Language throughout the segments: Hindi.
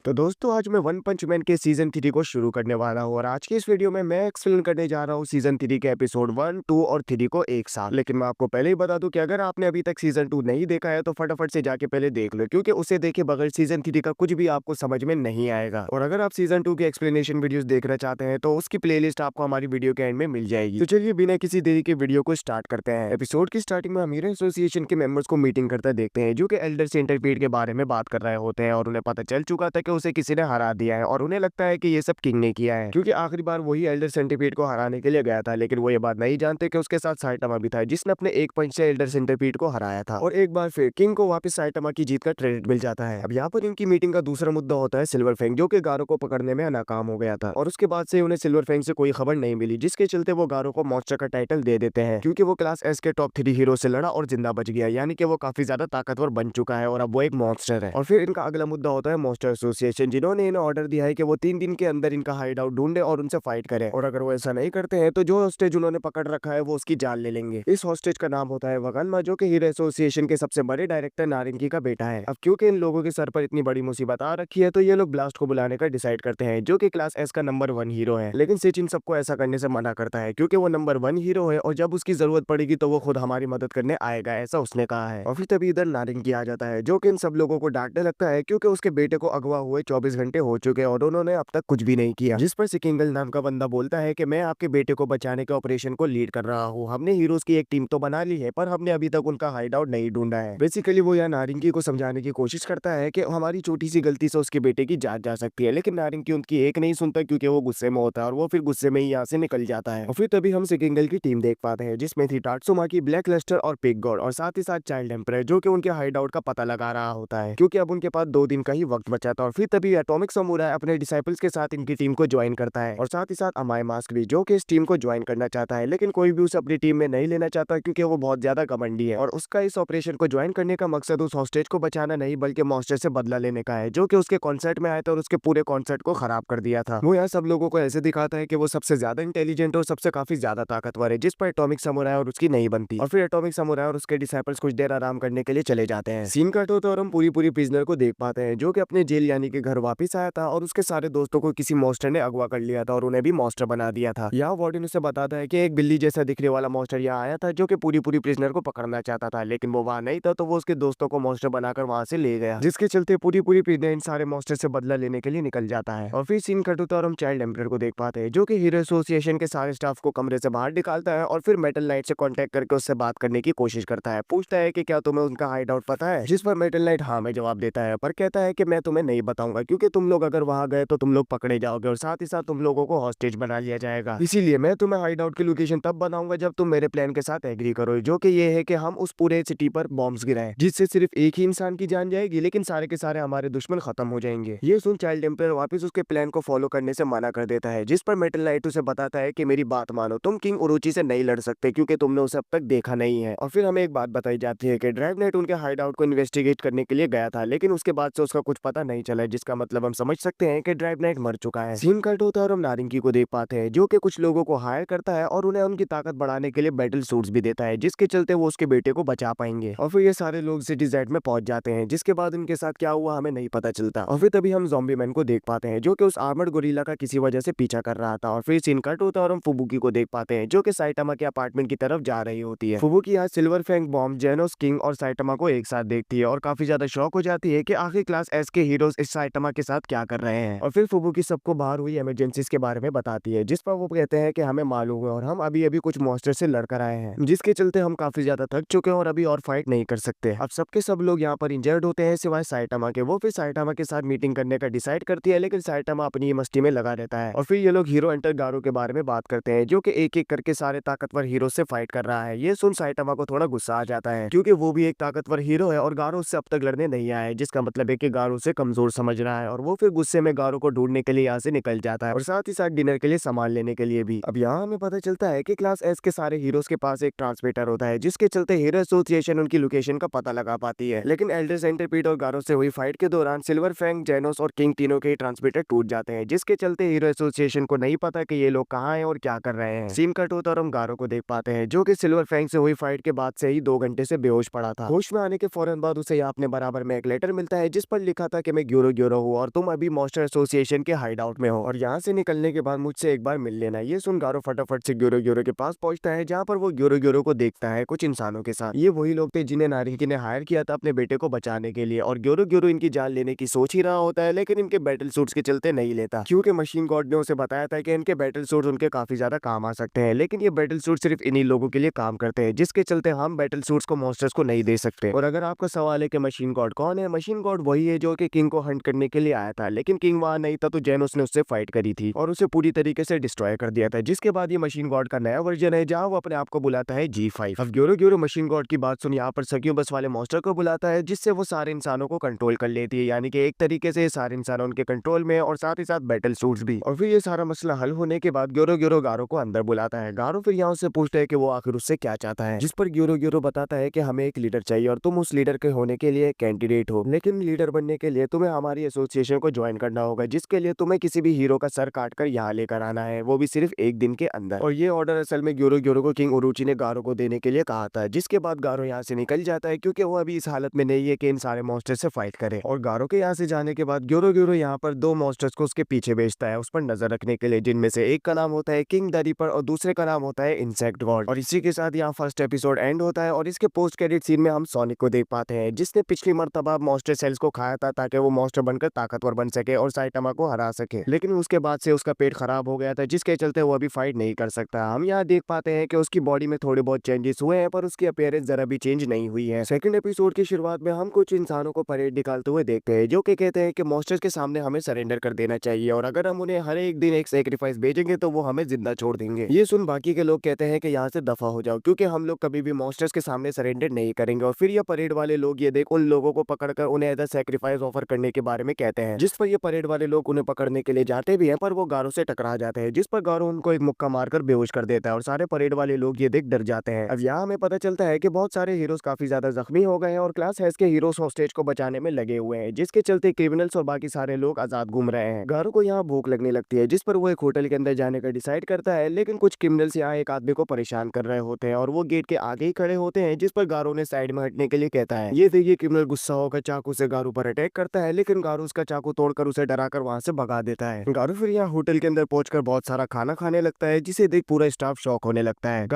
तो दोस्तों आज मैं वन पंच मैन के सीजन 3 को शुरू करने वाला हूँ और आज की इस वीडियो में मैं एक्सप्लेन करने जा रहा हूँ सीजन 3 के एपिसोड 1, 2 और 3 को एक साथ। लेकिन मैं आपको पहले ही बता दूं कि अगर आपने अभी तक सीजन 2 नहीं देखा है तो फटाफट से जाके पहले देख लो, क्योंकि उसे देखे बगैर सीजन 3 का कुछ भी आपको समझ में नहीं आएगा। और अगर आप सीजन 2 की एक्सप्लेनेशन वीडियोस देखना चाहते हैं तो उसकी प्लेलिस्ट आपको हमारी वीडियो के एंड में मिल जाएगी। तो चलिए बिना किसी देरी के वीडियो को स्टार्ट करते हैं। एपिसोड की स्टार्टिंग में हम हीरो एसोसिएशन के मेंबर्स को मीटिंग करते देखते हैं, जो कि एल्डर सेंटरपीड के बारे में बात कर रहे होते हैं और उन्हें पता चल चुका था कि उसे किसी ने हरा दिया है और उन्हें लगता है कि ये सब किंग ने किया है, क्योंकि आखिरी बार वही एल्डर सेंटरपीड को हराने के लिए गया था। लेकिन वो ये बात नहीं जानते कि उसके साथ साइटामा भी था, जिसने अपने एक पंच से एल्डर सेंटरपीड को हराया था। और एक बार फिर किंग को वापस साइटामा की जीत का क्रेडिट मिल जाता है। अब यहाँ पर इनकी मीटिंग का दूसरा मुद्दा होता है सिल्वर फैंग, जो कि गारो को पकड़ने में नाकाम हो गया था और उसके बाद से उन्हें सिल्वर फैंग से कोई खबर नहीं मिली, जिसके चलते वो गारो को मॉन्स्टर का टाइटल दे देते हैं, क्योंकि वो क्लास एस के टॉप 3 हीरो से लड़ा और जिंदा बच गया, यानी कि वो काफी ज्यादा ताकतवर बन चुका है और अब वो एक मॉन्स्टर है। और फिर इनका अगला मुद्दा होता है मॉन्स्टर एसोसिएशन, जिन्होंने इन्हें ऑर्डर दिया है कि वो 3 दिन के अंदर इनका हाइड आउट ढूंढे और उनसे फाइट करें, और अगर वो ऐसा नहीं करते हैं तो जो हॉस्टेज उन्होंने पकड़ रखा है वो उसकी जान ले लेंगे। इस हॉस्टेज का नाम होता है वगन्मा, जो कि हीरो एसोसिएशन के सबसे बड़े डायरेक्टर नारिंगी का बेटा है। अब क्योंकि इन लोगों के सर पर इतनी बड़ी मुसीबत आ रखी है तो ये लोग ब्लास्ट को बुलाने का डिसाइड करते हैं, जो कि क्लास एस का नंबर 1 हीरो है। लेकिन सिच इन सबको ऐसा करने से मना करता है, क्योंकि वो नंबर 1 हीरो है और जब उसकी जरूरत पड़ेगी तो वो खुद हमारी मदद करने आएगा, ऐसा उसने कहा है। और फिर तभी इधर नारिंगी आ जाता है, जो कि इन सब लोगों को डांटने लगता है, क्योंकि उसके बेटे को अगवा हुए 24 घंटे हो चुके हैं और उन्होंने अब तक कुछ भी नहीं किया। जिस पर सिकिंगल नाम का बंदा बोलता है कि मैं आपके बेटे को बचाने के ऑपरेशन को लीड कर रहा हूँ। हमने हीरोज की एक टीम तो बना ली है, पर हमने अभी तक उनका हाइड आउट नहीं ढूंढा है। बेसिकली वो यहाँ नारिंगी को समझाने की कोशिश करता है कि हमारी छोटी सी गलती से उसके बेटे की जान जा सकती है, लेकिन नारिंगी उनकी एक नहीं सुनता, क्योंकि वो गुस्से में होता है और वो फिर गुस्से में ही यहाँ से निकल जाता है। और फिर तभी हम सिकिंगल की टीम देख पाते हैं, जिसमें थी टाट्सुमाकी, ब्लैक लस्टर और पिग गॉड, और साथ ही साथ चाइल्ड एम्परर, जो कि उनके हाइड आउट का पता लगा रहा होता है, क्योंकि अब उनके पास 2 दिन का ही वक्त बचा था। और फिर तभी एटॉमिक समुराई अपने डिसाइपल्स के साथ इनकी टीम को ज्वाइन करता है, और साथ ही साथ अमाय मास्क भी, जो कि इस टीम को ज्वाइन करना चाहता है, लेकिन कोई भी उसे अपनी टीम में नहीं लेना चाहता, क्योंकि वो बहुत ज्यादा घमंडी है और उसका इस ऑपरेशन को ज्वाइन करने का मकसद उस हॉस्टेज को बचाना नहीं बल्कि मॉन्स्टर से बदला लेने का है, जो कि उसके कॉन्सर्ट में आया था और उसके पूरे कॉन्सर्ट को खराब कर दिया था। वो यहाँ सब लोगों को ऐसे दिखाता है कि वो सबसे ज्यादा इंटेलिजेंट और सबसे काफी ज्यादा ताकतवर है, जिस पर एटॉमिक समुराई और उसकी नहीं बनती। और फिर एटॉमिक समुराई और उसके डिसाइपल्स कुछ देर आराम करने के लिए चले जाते हैं। सीन कट होता है और हम पूरी पूरी प्रिजनर को देख पाते हैं, जो कि अपने जेल यानी कि घर वापस आया था और उसके सारे दोस्तों को किसी मॉन्स्टर ने अगवा कर लिया था और उन्हें भी मॉन्स्टर बना दिया था। यहाँ वार्डन उसे बताता है कि एक बिल्ली जैसा दिखने वाला मॉन्स्टर यहाँ आया था, जो कि पूरी पूरी प्रिजनर को पकड़ना चाहता था, लेकिन वो वहाँ नहीं था, तो वो उसके दोस्तों को मॉन्स्टर बनाकर वहाँ से ले गया, जिसके चलते पूरी पूरी प्रिजनर इन सारे मॉन्स्टर से बदला लेने के लिए निकल जाता है। और फिर सीन कट होता है और हम चाइल्ड एम्परर को देख पाते हैं, जो कि हीरो एसोसिएशन के सारे स्टाफ को कमरे से बाहर निकालता है और फिर मेटल नाइट से कांटेक्ट करके उससे बात करने की कोशिश करता है। पूछता है कि क्या तुम्हें उनका हाइड आउट पता है, जिस पर मेटल नाइट हाँ में जवाब देता है, पर कहता है कि मैं तुम्हें नहीं बताऊंगा, क्योंकि तुम लोग अगर वहां गए तो तुम लोग पकड़े जाओगे और साथ ही साथ तुम लोगों को हॉस्टेज बना लिया जाएगा। इसीलिए मैं तुम्हें हाइड आउट की लोकेशन तब बनाऊंगा जब तुम मेरे प्लान के साथ एग्री करो, जो कि ये है कि हम उस पूरे सिटी पर बॉम्ब्स गिराएं, जिससे सिर्फ एक ही इंसान की जान जाएगी, लेकिन सारे के सारे हमारे दुश्मन खत्म हो जाएंगे। ये सुन चाइल्ड एम्परर वापस उसके प्लान को फॉलो करने से मना कर देता है, जिस पर मेटल नाइट उसे बताता है कि मेरी बात मानो, तुम किंग उरोची से नहीं लड़ सकते, क्योंकि तुमने उसे अब तक देखा नहीं है। और फिर हमें एक बात बताई जाती है कि ड्राइव नाइट उनके हाइड आउट को इन्वेस्टिगेट करने के लिए गया था, लेकिन उसके बाद से उसका कुछ पता नहीं चला, जिसका मतलब हम समझ सकते हैं कि ड्राइव नाइट मर चुका है। सीन कट होता है और हम नारिंगी को देख पाते हैं, जो कि कुछ लोगों को हायर करता है और उन्हें उनकी ताकत बढ़ाने के लिए बैटल सूट्स भी देता है, जिसके चलते वो उसके बेटे को बचा पाएंगे। और फिर ये सारे लोग सिटी जेड में पहुंच जाते हैं, जिसके बाद उनके साथ क्या हुआ हमें नहीं पता चलता। और फिर तभी हम ज़ॉम्बी मैन को देख पाते हैं, जो कि उस आर्मर्ड गोरिल्ला का किसी वजह से पीछा कर रहा था। और फिर सीन कट होता है और हम फुबुकी को देख पाते हैं, जो कि साइटामा के अपार्टमेंट की तरफ जा रही होती है। फुबुकी आज Silver Fang, Bomb, Genos, King और साइटामा को एक साथ देखती है और काफी ज्यादा शौक हो जाती है कि आखिर क्लास एस के हीरोज इस साइटामा के साथ क्या कर रहे हैं। और फिर फुबुकी सबको बाहर हुई इमरजेंसीज के बारे में बताती है, जिस पर वो कहते हैं कि हमें मालूम है और हम अभी अभी कुछ मॉन्स्टर से लड़कर आए हैं, जिसके चलते हम काफी ज्यादा थक चुके हैं और अभी और फाइट नहीं कर सकते। अब सबके सब लोग यहाँ पर इंजर्ड होते हैं सिवाय साइटामा के। वो फिर साइटामा के साथ मीटिंग करने का डिसाइड करती है, लेकिन साइटामा अपनी मस्ती में लगा रहता है। और फिर ये लोग हीरो एंटर गारो के बारे में बात करते हैं, जो कि एक एक करके सारे ताकतवर हीरो से फाइट कर रहा है। ये सुन साइटामा को थोड़ा गुस्सा आ जाता है, क्योंकि वो भी एक ताकतवर हीरो है और गारो उससे अब तक लड़ने नहीं आया है, जिसका मतलब है कि गारो उसे कमजोर समझ रहा है। और वो फिर गुस्से में गारो को ढूंढने के लिए यहाँ से निकल जाता है और साथ ही साथ डिनर के लिए सामान लेने के लिए भी। अब यहाँ हमें पता चलता है कि क्लास एस के सारे हीरोज के पास एक ट्रांसमीटर होता है, जिसके चलते हीरो एसोसिएशन उनकी लोकेशन का पता लगा पाती है। लेकिन एल्डर सेंटरपीड और गारो से हुई फाइट के दौरान सिल्वर फैंग, जेनोस और किंग तीनों के ट्रांसमीटर टूट जाते हैं, जिसके चलते हीरो एसोसिएशन को नहीं पता कि ये लोग कहाँ हैं और क्या कर रहे हैं। सीन कट होता और हम गारो को देख पाते हैं, जो कि सिल्वर फैंग से हुई फाइट के बाद से ही 2 घंटे से बेहोश पड़ा था। होश में आने के फौरन बाद उसे यहाँ अपने बराबर में एक लेटर मिलता है, जिस पर लिखा था कि मैं ग्योरो ग्योरो हो और तुम अभी मॉन्स्टर एसोसिएशन के हाइड आउट में हो और यहाँ से निकलने के बाद मुझसे एक बार मिल लेना। ये सुन गारो फटाफट से ग्योरो ग्योरो के पास पहुंचता है, जहाँ पर वो ग्योरो ग्योरो को देखता है कुछ इंसानों के साथ। ये वही लोग थे जिन्हें नारिकी ने हायर किया था अपने बेटे को बचाने के लिए, और ग्योरो ग्योरो इनकी जान लेने की सोच ही रहा होता है, लेकिन इनके बैटल सूट्स के चलते नहीं लेता, क्योंकि मशीन गॉड ने उसे बताया था कि इनके बैटल सूट्स उनके काफी ज्यादा काम आ सकते हैं। लेकिन ये बैटल सूट सिर्फ इन्हीं लोगों के लिए काम करते हैं, जिसके चलते हम बैटल सूट्स को मॉन्स्टर्स को नहीं दे सकते। और अगर आपका सवाल है कि मशीन गॉड कौन है, मशीन गॉड वही है जो कि किंग को हंट करने के लिए आया था, लेकिन किंग वहां नहीं था, तो जेनोस ने उससे फाइट करी थी और उसे पूरी तरीके से डिस्ट्रॉय कर दिया था। जिसके बाद ये मशीन गॉड का नया वर्जन है, जहां वो अपने आप को बुलाता है G5। अब ग्योरो ग्योरो मशीन गॉड की बात सुन यहाँ पर सक्यूबस वाले मॉन्स्टर को बुलाता है, जिससे वो सारे इंसानों को कंट्रोल कर लेती है, यानी कि एक तरीके से सारे इंसान उनके कंट्रोल में और साथ ही साथ बैटल सूट्स भी। और फिर ये सारा मसला हल होने के बाद ग्योरो ग्योरो गारो को अंदर बुलाता है। गारो फिर यहाँ उससे पूछता है कि वो आखिर उससे क्या चाहता है, जिस पर ग्योरो ग्योरो बताता है कि हमें एक लीडर चाहिए और तुम उस लीडर के होने के लिए कैंडिडेट हो, लेकिन लीडर बनने के लिए तुम्हें हमारी एसोसिएशन को ज्वाइन करना होगा, जिसके लिए तुम्हें किसी भी हीरो का सर काट कर यहाँ लेकर आना है, वो भी सिर्फ एक दिन के अंदर। और ये ऑर्डर असल में ग्योरो ग्योरो को किंग उरुची ने गारो को देने के लिए कहा था। जिसके बाद गारो यहाँ से निकल जाता है, क्योंकि वो अभी इस हालत में नहीं है कि इन सारे मॉन्स्टर से फाइट करे। और गारो के यहाँ से जाने के बाद ग्योरो ग्योरो यहाँ पर दो मॉन्स्टर्स को उसके पीछे भेजता है उस पर नजर रखने के लिए, जिनमें से एक का नाम होता है किंग द रीपर और दूसरे का नाम होता है इंसेक्ट गॉड। और इसी के साथ यहाँ फर्स्ट एपिसोड एंड होता है और इसके पोस्ट क्रेडिट सीन में हम सोनिक को देख पाते हैं, जिसने पिछली मर्तबा मॉन्स्टर सेल्स को खाया था ताकि वो मॉन्स्टर बनकर ताकतवर बन सके और साइटामा को हरा सके, लेकिन उसके बाद से उसका पेट खराब हो गया था, जिसके चलते वो अभी फाइट नहीं कर सकता। हम यहाँ देख पाते हैं कि उसकी बॉडी में थोड़े बहुत चेंजेस हुए हैं, पर उसकी अपीयरेंस जरा भी चेंज नहीं हुई है। सेकंड एपिसोड की शुरुआत में हम कुछ इंसानों को परेड निकालते हुए देखते हैं, जो कि कहते हैं कि मॉन्स्टर्स के सामने हमें सरेंडर कर देना चाहिए, और अगर हम उन्हें हर एक दिन एक सेक्रीफाइस भेजेंगे तो वो हमें जिंदा छोड़ देंगे। ये सुन बाकी के लोग कहते हैं कि यहाँ से दफा हो जाओ, क्योंकि हम लोग कभी भी मॉन्स्टर्स के सामने सरेंडर नहीं करेंगे। और फिर ये परेड वाले लोग ये देख उन लोगों को पकड़कर उन्हें एज अ सेक्रीफाइस ऑफर करने के बारे में कहते हैं, जिस पर ये परेड वाले लोग उन्हें पकड़ने के लिए जाते भी हैं, पर वो गारो से टकरा जाते हैं, जिस पर गारो उनको एक मुक्का मारकर बेहोश कर देता है और सारे परेड वाले लोग ये देख डर जाते हैं। अब यहाँ हमें पता चलता है कि बहुत सारे हीरोज काफी ज्यादा जख्मी हो गए हैं और क्लास हेस के हीरोज हॉस्टेज को बचाने में लगे हुए हैं, जिसके चलते क्रिमिनल्स और बाकी सारे लोग आजाद घूम रहे हैं। गारो को यहाँ भूख लगने लगती है, जिस पर वो एक होटल के अंदर जाने का डिसाइड करता है, लेकिन कुछ क्रिमिनल्स यहाँ एक आदमी को परेशान कर रहे होते हैं और वो गेट के आगे ही खड़े होते हैं, जिस पर गारो ने साइड में हटने के लिए कहता है। ये देखिए क्रिमिनल गुस्सा होकर चाकू से गारो पर अटैक करता है, लेकिन गारो उसका चाकू तोड़कर उसे डराकर वहां से भगा देता है। गारो फिर यहाँ होटल के अंदर पहुंचकर बहुत सारा खाना खाने लगता है, जिसे देख पूरा स्टाफ शॉक होने लगता है।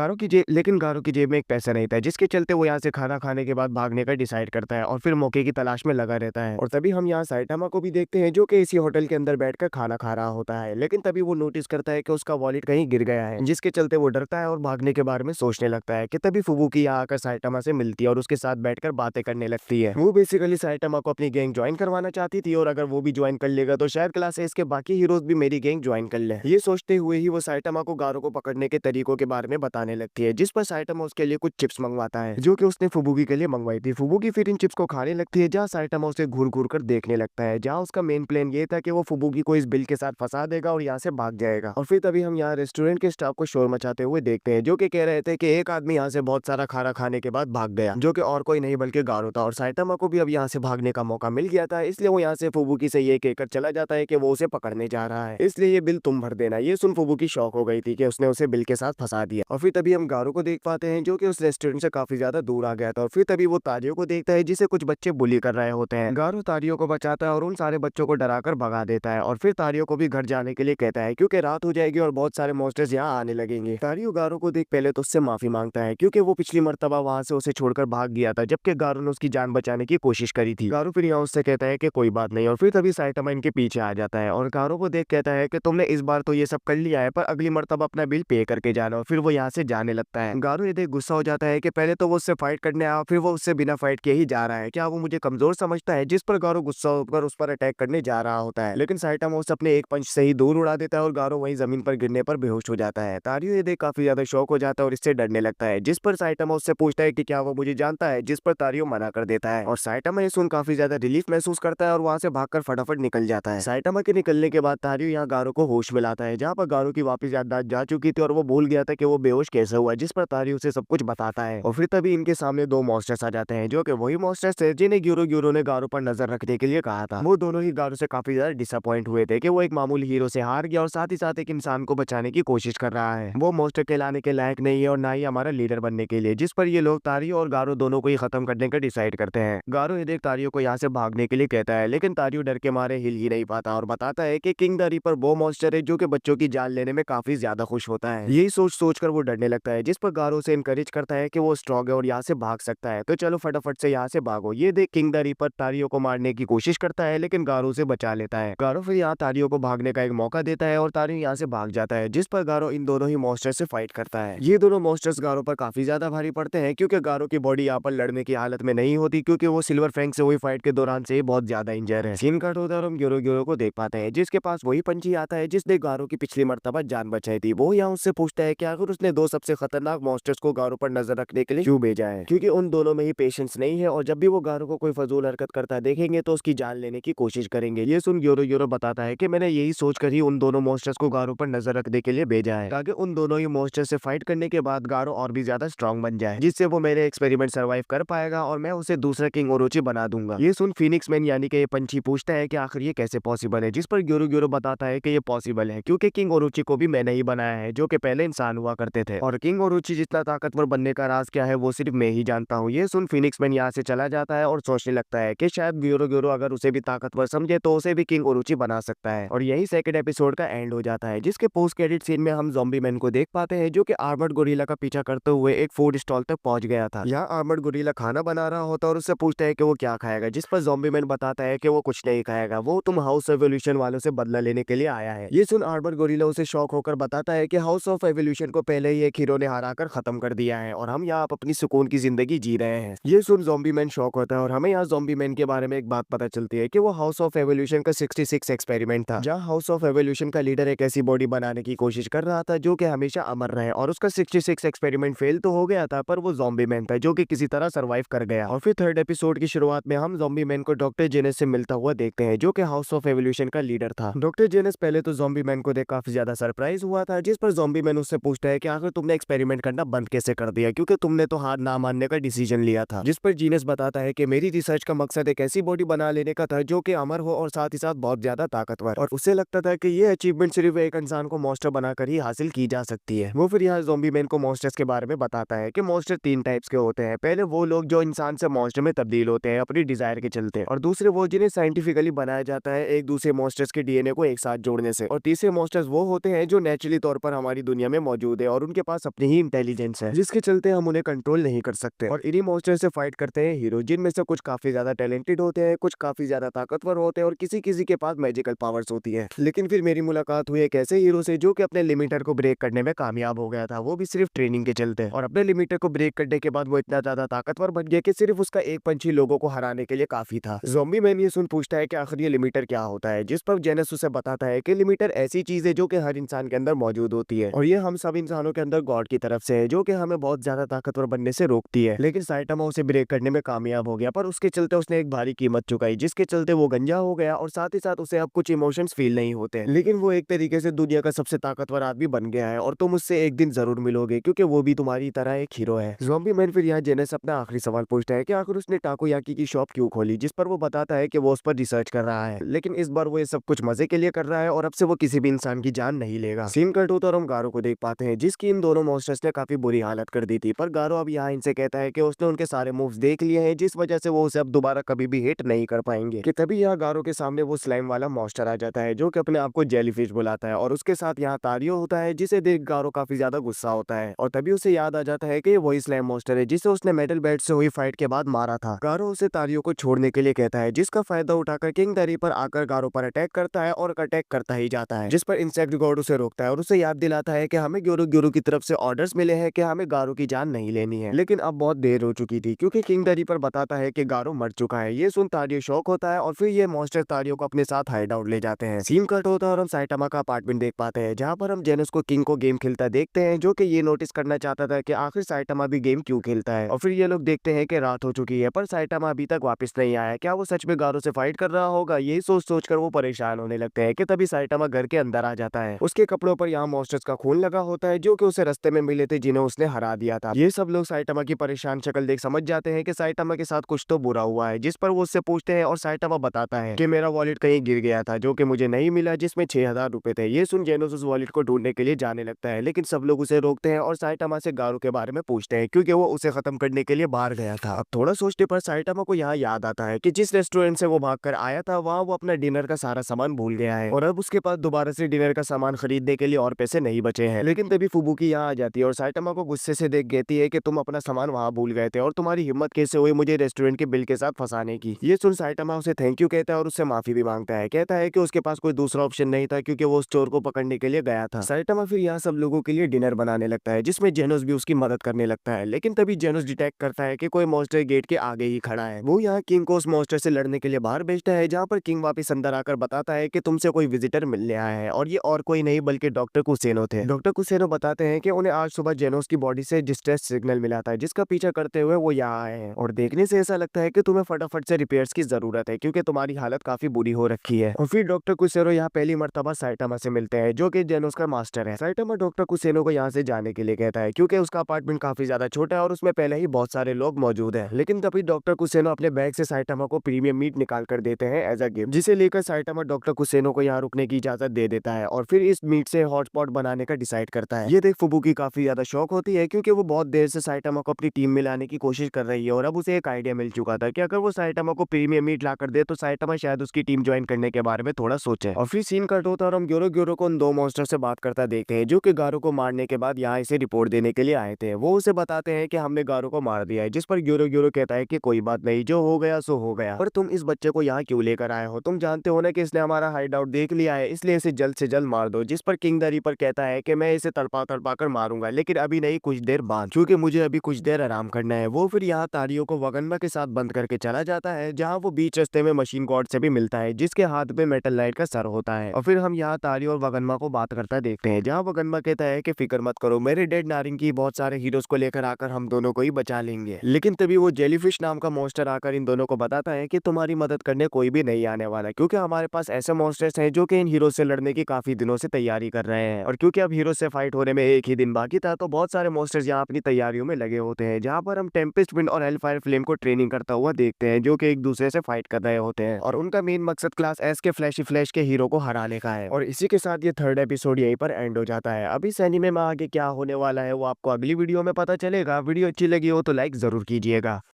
लेकिन गारो की जेब में एक पैसा नहीं था, जिसके चलते वो यहाँ से खाना खाने के बाद भागने का डिसाइड करता है और फिर मौके की तलाश में लगा रहता है। और तभी हम यहाँ साइटामा को भी देखते हैं, जो कि इसी होटल के अंदर बैठकर खाना खा रहा होता है, लेकिन तभी वो नोटिस करता है कि उसका वॉलेट कहीं गिर गया है, जिसके चलते वो डरता है और भागने के बारे में सोचने लगता है। कि तभी फुबुकी यहाँ आकर साइटामा से मिलती है और उसके साथ बैठकर बातें करने लगती है। वो बेसिकली साइटामा को अपनी गैंग ज्वाइन करवाना चाहती थी, और अगर वो भी ज्वाइन कर लेगा तो शायद क्लास एस के बाकी हीरोज भी मेरी गैंग ज्वाइन कर ले। ये सोचते हुए ही वो साइटामा को गारो को पकड़ने के तरीकों के बारे में बताने लगती है, जिस पर साइटामा उसके लिए कुछ चिप्स मंगवाता है, जो कि उसने फुबुकी के लिए मंगवाई थी। फुबुकी फिर इन चिप्स को खाने लगती है, जहाँ साइटामा उसे घूर घूर कर देखने लगता है, जहाँ उसका मेन प्लान ये था कि वो फुबुकी को इस बिल के साथ फंसा देगा और यहाँ से भाग जाएगा। और फिर तभी हम यहाँ रेस्टोरेंट के स्टाफ को शोर मचाते हुए देखते हैं, जो कि कह रहे थे कि एक आदमी यहाँ से बहुत सारा खाना खाने के बाद भाग गया, जो कि और कोई नहीं बल्कि गारो था। और साइटामा को भी अब यहाँ से भागने का मौका मिल गया था, इसलिए वो यहाँ से फुबुकी से ये कहकर चला जाता है कि वो उसे पकड़ने जा रहा है, इसलिए ये बिल तुम भर देना। ये सुन फुबुकी शॉक हो गई थी कि उसने उसे बिल के साथ फंसा दिया। और फिर तभी हम गारो को देख पाते हैं, जो कि उस रेस्टोरेंट से काफी ज्यादा दूर आ गया था। और फिर तभी वो तारियो को देखता है, जिसे कुछ बच्चे बुली कर रहे होते हैं। गारो तारियो को बचाता है और उन सारे बच्चों को डराकर भगा देता है, और फिर तारियो को भी घर जाने के लिए कहता है, क्योंकि रात हो जाएगी और बहुत सारे मॉन्स्टर्स यहाँ आने लगेंगे। तारियो गारो को देख पहले तो उससे माफी मांगता है, क्योंकि वो पिछली मर्तबा वहां से उसे छोड़कर भाग गया था, जबकि गारो ने उसकी जान बचाने की कोशिश करी थी। गारो फिर यहाँ उससे कहता है कि कोई बात नहीं, और फिर तभी साइटामा इनके पीछे आ जाता है और गारो को देख कहता है कि तुमने इस बार तो ये सब कर लिया है, पर अगली मर्तबा अपना बिल पे करके जाना। और फिर वो यहाँ से जाने लगता है। गारो ये देख गुस्सा हो जाता है कि पहले तो वो उससे फाइट करने आया, फिर वो उससे बिना फाइट किए ही जा रहा है, क्या वो मुझे कमजोर समझता है? जिस पर गारो गुस्सा होकर उस पर अटैक करने जा रहा होता है, लेकिन साइटामा उसे अपने एक पंच से ही दूर उड़ा देता है और गारो वहीं जमीन पर गिरने पर बेहोश हो जाता है। तारियो ये देख काफी ज्यादा शौक हो जाता है और इससे डरने लगता है, जिस पर साइटामा उससे पूछता है कि क्या वो मुझे जानता है, जिस पर तारियो मना कर देता है। और साइटामा ये सुन काफी ज्यादा रिलीफ महसूस करता है और वहां से भागकर फटाफट निकल जाता है। साइटामा के निकलने के बाद तारियो यहाँ गारो को होश में लाता है, जहाँ पर गारो की वापस याददाश्त जा चुकी थी और वो भूल गया था कि वो बेहोश कैसे हुआ, जिस पर तारियो उसे सब कुछ बताता है। और फिर तभी इनके सामने दो मॉन्स्टर्स आ जाते हैं, जो कि वही मॉन्स्टर्स थे जिन्हें ग्योरो ग्योरो ने गारो पर नजर रखने के लिए कहा था। वो दोनों ही गारो से काफी ज्यादा डिसअपॉइंट हुए थे कि वो एक मामूली हीरो से हार गया और साथ ही साथ एक इंसान को बचाने की कोशिश कर रहा है। वो मॉन्स्टर कहलाने के लायक नहीं है और ना ही हमारा लीडर बनने के लिए, जिस पर ये लोग तारियो और गारो दोनों को ही खत्म करने का डिसाइड करते हैं। गारो ये देख तारियो को यहाँ से भागने के लिए कहता है, है, लेकिन तारियो डर के मारे हिल ही नहीं पाता और बताता है कि किंग द रीपर वो मॉन्स्टर है जो कि बच्चों की जान लेने में काफी ज्यादा खुश होता है। यही सोच सोच कर वो डरने लगता है, जिस पर गारो से इनकरेज करता है कि वो स्ट्रॉन्ग है और यहाँ से भाग सकता है, तो चलो फटाफट से यहाँ से भागो। ये देख किंग द रीपर तारियो को मारने की कोशिश करता है, लेकिन गारो से बचा लेता है। गारो फिर यहाँ तारियो को भागने का एक मौका देता है और तारियो यहाँ से भाग जाता है, जिस पर गारो इन दोनों ही मॉन्स्टर से फाइट करता है। ये दोनों मॉन्स्टर्स गारो पर काफी ज्यादा भारी पड़ते हैं, क्योंकि गारो की बॉडी यहाँ पर लड़ने की हालत में नहीं होती, क्योंकि वो सिल्वर फ्रैंक से हुई फाइट के दौरान से बहुत ज्यादा इंजर है। सीन कट होता है और हम ग्योरो ग्योरो को देख पाते हैं, जिसके पास वही पंछी आता है जिसने गारो की पिछली मर्तबा जान बचाई थी। वो यहाँ उससे पूछता है कि आखिर उसने दो सबसे खतरनाक मॉन्स्टर्स को गारो पर नजर रखने के लिए क्यों भेजा है, क्योंकि उन दोनों में ही पेशेंस नहीं है और जब भी वो गारो को कोई फजूल हरकत करता देखेंगे तो उसकी जान लेने की कोशिश करेंगे। ये सुन ग्योरो ग्योरो बताता है कि मैंने यही सोचकर ही उन दोनों मॉन्स्टर्स को गारो पर नजर रखने के लिए भेजा है, ताकि उन दोनों ही मॉन्स्टर से फाइट करने के बाद गारो और भी ज्यादा स्ट्रांग बन जाए, जिससे वो मेरे एक्सपेरिमेंट सर्वाइव कर पाएगा और मैं उसे दूसरा किंग ओरोची बना दूंगा। ये सुन फिनिक्स मैन यानी कि ये पंछी पूछता है कि आखिर ये कैसे पॉसिबल है, जिस पर ग्योरो ग्योरो बताता है कि ये पॉसिबल है क्योंकि किंग ओरोची को भी मैंने ही बनाया है, जो कि पहले इंसान हुआ करते थे, और किंग ओरोची जितना ताकतवर बनने का राज क्या है वो सिर्फ मैं ही जानता हूँ। ये सुन फिनिक्स मैन यहाँ से चला जाता है और सोचने लगता है कि शायद ग्योरो ग्योरो अगर उसे भी ताकतवर समझे तो उसे भी किंग ओरोची बना सकता है। और यही सेकंड एपिसोड का एंड हो जाता है, जिसके पोस्ट क्रेडिट सीन में हम ज़ॉम्बी मैन को देख पाते हैं, जो कि आर्मर्ड गोरिल्ला का पीछा करते हुए एक फूड स्टॉल तक पहुंच गया था। यहाँ आर्मर्ड गोरिल्ला खाना बना रहा होता है और उससे पूछता है कि वो क्या खाएगा, जिस पर ज़ॉम्बी मैन बताता है कि वो कुछ नहीं खाएगा, वो तुम हाउस ऑफ एवोल्यूशन वालों से बदला लेने के लिए आया है। ये सुन आर्मर्ड गोरिल्ला उसे शौक होकर बताता है कि हाउस ऑफ एवोल्यूशन को पहले ही एक हीरो ने हराकर खत्म कर दिया है और हम यहाँ अपनी सुकून की जिंदगी जी रहे हैं। ये सुन ज़ॉम्बी मैन शॉक होता है और हमें यहाँ ज़ॉम्बी मैन के बारे में एक बात पता चलती है कि वो हाउस ऑफ एवोल्यूशन का 66 एक्सपेरिमेंट था, जहाँ हाउस ऑफ एवोल्यूशन का लीडर एक ऐसी बॉडी बनाने की कोशिश कर रहा था जो कि हमेशा अमर रहे, और उसका 66 एक्सपेरिमेंट फेल तो हो गया था, पर वो ज़ॉम्बी मैन था जो कि किसी तरह सरवाइव कर गया। और फिर थर्ड एपिसोड की शुरुआत में हम ज़ॉम्बी मैन को डॉक्टर जेनेस से मिलता हुआ देखते हैं, जो कि हाउस ऑफ एवोल्यूशन का लीडर था। डॉक्टर जेनेस पहले तो ज़ॉम्बी मैन को देख काफी ज्यादा सरप्राइज हुआ था, जिस पर ज़ॉम्बी मैन उससे पूछता है कि आखिर तुमने एक्सपेरिमेंट करना बंद कैसे कर दिया, क्योंकि तुमने तो हार ना मानने का डिसीजन लिया था। जिस पर जीनस बताता है कि मेरी रिसर्च का मकसद एक ऐसी बॉडी बना लेने का था जो कि अमर हो और साथ ही साथ बहुत ज्यादा ताकतवर, और उसे लगता था कि ये अचीवमेंट सिर्फ एक इंसान को मॉन्स्टर बनाकर ही हासिल की जा सकती है। वो फिर यहाँ ज़ॉम्बी मैन को मॉन्स्टर्स के बारे में बताता है कि मॉन्स्टर 3 टाइप्स के होते हैं। पहले वो लोग जो इंसान से मॉन्स्टर में तब्दील होते हैं अपनी डिजायर के चलते, और दूसरे वो जिन्हें साइंटिफिकली बनाया जाता है एक दूसरे मॉन्स्टर्स के डीएनए को एक साथ जोड़ने से, और तीसरे मॉन्स्टर्स वो होते हैं जो नेचुरली तौर पर हमारी दुनिया में मौजूद है और उनके पास अपनी ही इंटेलिजेंस है, जिसके चलते हम उन्हें कंट्रोल नहीं कर सकते। और इन्हीं मॉन्स्टर से फाइट करते हैं हीरो, जिनमें से कुछ काफी ज्यादा टैलेंटेड होते हैं, कुछ काफी ज्यादा ताकतवर होते हैं और किसी किसी के पास मैजिकल पावर्स होती है। लेकिन फिर मेरी मुलाकात हुई एक ऐसे हीरो से जो कि अपने लिमिटर को ब्रेक करने में कामयाब हो गया था, वो भी सिर्फ ट्रेनिंग के चलते, और अपने लिमिटर को ब्रेक करने के बाद वो इतना ज्यादा ताकतवर बन गया कि सिर्फ उसका एक पंच ही लोगों को हराने के लिए काफी था। ज़ॉम्बी मैन ये सुन पूछता है कि आखिर ये लिमिटर क्या होता है, जिस पर जेनस उसे बताता है कि लिमिटर ऐसी चीज है जो कि हर इंसान के अंदर मौजूद होती है, और ये हम सब इंसानों के अंदर गॉड की तरफ से है, जो कि हमें बहुत ज्यादा ताकतवर बनने से रोकती है। लेकिन साइटामा उसे ब्रेक करने में कामयाब हो गया, पर उसके चलते उसने एक भारी कीमत चुकाई, जिसके चलते वो गंजा हो गया और साथ ही साथ उसे अब कुछ इमोशंस फील नहीं होते। लेकिन वो एक तरीके से दुनिया का सबसे ताकतवर आदमी बन गया है और तुम उससे एक दिन जरूर मिलोगे, क्योंकि वो भी तुम्हारी तरह एक हीरो है। ज़ॉम्बी मैन फिर यहाँ जेनस अपना आखिरी सवाल पूछता है कि आखिर उसने टाकोयाकी की शॉप क्यों खोली, जिस पर वो बताता है कि वो उस पर रिसर्च कर रहा है, लेकिन इस बार वो ये सब कुछ मजे के लिए कर रहा है और अब से वो किसी भी इंसान की जान नहीं लेगा। सीन कट होता और हम गारो को देख पाते हैं, जिसकी इन दोनों मॉन्स्टर्स ने काफी बुरी हालत कर दी थी, पर गारो अब यहाँ इनसे कहता है कि उसने उनके सारे मूव्स देख लिए हैं, जिस वजह से वो उसे अब दोबारा कभी भी हिट नहीं कर पाएंगे। कि तभी यहाँ गारो के सामने वो स्लाइम वाला मॉन्स्टर आ जाता है, जो कि अपने आप को जेलीफिश बुलाता है, और उसके साथ यहाँ तारियो होता है, जिसे देख गारो काफी ज्यादा गुस्सा होता है, और तभी उसे याद आ जाता है कि वही स्लाइम मॉन्स्टर है जिसे उसने मेटल बेड से हुई फाइट के बाद मारा था। गारो उसे तारियो को छोड़ने के लिए कहता है, जिसका फायदा उठाकर किंग द रीपर आकर गारो पर अटैक करता है और अटैक करता ही जाता है, जिस पर इंसेक्ट गॉड उसे रोकता है और उसे याद दिलाता है कि हमें ग्योरो ग्योरो की तरफ से ऑर्डर्स मिले हैं कि हमें गारो की जान नहीं लेनी है। लेकिन अब बहुत देर हो चुकी थी, क्योंकि किंग द रीपर बताता है कि गारो मर चुका है। ये सुन तारियो शॉक होता है और फिर ये मॉन्स्टर तारियो को अपने साथ हाइड आउट ले जाते हैं। सीन कट होता है और हम साइटामा का अपार्टमेंट देख पाते हैं, जहाँ पर हम जेनस को किंग को गेम खेलता देखते हैं, जो कि ये नोटिस करना चाहता था कि आखिर साइटामा भी गेम क्यों खेलता है। और फिर ये लोग देखते हैं कि रात हो चुकी है, पर साइटामा अभी तक वापस नहीं आया। क्या वो सच में गारो से फाइट कर रहा होगा? यही सोच सोच कर वो परेशान होने लगते हैं कि तभी साइटामा घर के अंदर आ जाता है। उसके कपड़ों पर यहाँ मॉन्स्टर्स का खून लगा होता है, जो कि उसे रास्ते में मिले थे, जिन्हें उसने हरा दिया था। ये सब लोग साइटामा की परेशान शक्ल देख समझ जाते हैं कि साइटामा के साथ कुछ तो बुरा हुआ है, जिस पर वो उससे पूछते हैं और साइटामा बताता है कि मेरा वॉलेट कहीं गिर गया था, जो कि मुझे नहीं मिला, जिसमें 6000 रुपए थे। ये सुन जेनोस उस वॉलेट को ढूंढने के लिए जाने लगता है, लेकिन सब लोग उसे रोकते हैं और साइटामा से गारो के बारे में पूछते हैं, क्योंकि वो उसे खत्म करने के लिए बाहर गया था। अब थोड़ा सोचने पर साइटामा को यहाँ याद आता है कि जिस रेस्टोरेंट स्टेशन से वो भागकर आया था, वहाँ वो अपना डिनर का सारा सामान भूल गया है और अब उसके पास दोबारा से डिनर का सामान खरीदने के लिए और पैसे नहीं बचे हैं। लेकिन तभी फुबुकी यहाँ आ जाती है और साइटामा को गुस्से से देख कहती है कि तुम अपना सामान वहाँ भूल गए थे और तुम्हारी हिम्मत कैसे हुई मुझे रेस्टोरेंट के बिल के साथ फंसाने की। ये सुन साइटामा उसे थैंक यू कहता है और उससे माफी भी मांगता है। कहता है कि उसके पास कोई दूसरा ऑप्शन नहीं था क्योंकि वो उस चोर को पकड़ने के लिए गया था। साइटामा फिर यहाँ सब लोगों के लिए डिनर बनाने लगता है जिसमें जेनोस भी उसकी मदद करने लगता है। लेकिन तभी जेनोस डिटेक्ट करता है कि कोई मॉन्स्टर गेट के आगे ही खड़ा है। वो यहाँ किंग को उस मॉन्स्टर से लड़ने के लिए बाहर भेजता है, जहाँ पर किंग वापस अंदर आकर बताता है कि तुमसे कोई विजिटर मिलने आया है और ये और कोई नहीं बल्कि डॉक्टर कुसेनो थे। डॉक्टर कुसेनो बताते हैं कि उन्हें आज सुबह जेनोस की बॉडी से डिस्ट्रेस सिग्नल मिला था जिसका पीछा करते हुए वो यहाँ आए हैं और देखने से ऐसा लगता है कि तुम्हें फटाफट से रिपेयर्स की जरूरत है क्योंकि तुम्हारी हालत काफी बुरी हो रखी है। और फिर डॉक्टर कुसेनो यहाँ पहली मर्तबा साइटामा से मिलते हैं जो कि जेनोस का मास्टर है। साइटामा डॉक्टर कुसेनो को यहाँ से जाने के लिए कहता है क्योंकि उसका अपार्टमेंट काफी ज्यादा छोटा है और उसमें पहले ही बहुत सारे लोग मौजूद हैं। लेकिन तभी डॉक्टर कुसेनो अपने बैग से साइटामा को प्रीमियम मीट निकाल कर देते हैं एज अ गिफ्ट, जिसे लेकर साइटामा डॉक्टर कुसेनो को यहाँ रुकने की इजाजत दे देता है और फिर इस मीट से हॉटपॉट बनाने का डिसाइड करता है। ये देख फुबुकी काफी ज्यादा शौक होती है क्योंकि वो बहुत देर से साइटामा को अपनी टीम में लाने की कोशिश कर रही है और अब उसे एक आइडिया मिल चुका था कि अगर वो साइटामा को प्रीमियम मीट ला कर दे तो साइटामा शायद उसकी टीम ज्वाइन करने के बारे में थोड़ा सोचे। और फिर सीन कट होता है और हम ग्योरो ग्योरो को उन दो मॉन्स्टर से बात करता देखते हैं जो कि गारो को मारने के बाद यहाँ इसे रिपोर्ट देने के लिए आए थे। वो उसे बताते हैं कि हमने गारो को मार दिया है, जिस पर ग्योरो ग्योरो कहता है कि कोई बात नहीं, जो हो गया सो हो गया, पर तुम इस बच्चे को यहाँ क्यों लेकर आए हो? तुम जानते हो ना कि इसने हमारा हाइड आउट देख लिया है, इसलिए इसे जल्द से जल्द मार दो। जिस पर किंग द रीपर कहता है कि मैं इसे तड़पा तड़पा कर मारूंगा लेकिन अभी नहीं, कुछ देर बाद, क्योंकि मुझे अभी कुछ देर आराम करना है। वो फिर यहाँ तारियो को वगन्मा के साथ बंद करके चला जाता है, जहाँ वो बीच रास्ते में मशीन गॉड से भी मिलता है जिसके हाथ में मेटल नाइट का सर होता है। और फिर हम यहाँ तारियो और वगन्मा को बात करता देखते हैं, जहाँ वगन्मा कहता है कि फिक्र मत करो, मेरे डेड नारिंग की बहुत सारे हीरोज को लेकर आकर हम दोनों को ही बचा लेंगे। लेकिन तभी वो जेलीफिश नाम का मॉन्स्टर आकर इन दोनों को बताता है कि तुम्हारी मदद करने कोई भी नहीं आने वाला, क्योंकि हमारे पास ऐसे मॉन्स्टर्स हैं जो कि इन हीरो से लड़ने की काफी दिनों से तैयारी कर रहे हैं। और क्योंकि अब हीरो से फाइट होने में एक ही दिन बाकी था तो बहुत सारे मॉन्स्टर्स यहाँ अपनी तैयारियों में लगे होते हैं, जहाँ पर हम टेम्पेस्ट विंड और हेलफायर फ्लेम को ट्रेनिंग करता हुआ देखते हैं जो कि एक दूसरे से फाइट कर रहे होते हैं और उनका मेन मकसद क्लास एस के फ्लैशी फ्लैश के हीरो को हराने का है। और इसी के साथ ये थर्ड एपिसोड यहीं पर एंड हो जाता है। अब इस एनीमे में आगे क्या होने वाला है वो आपको अगली वीडियो में पता चलेगा। वीडियो अच्छी लगी हो तो लाइक जरूर कीजिएगा।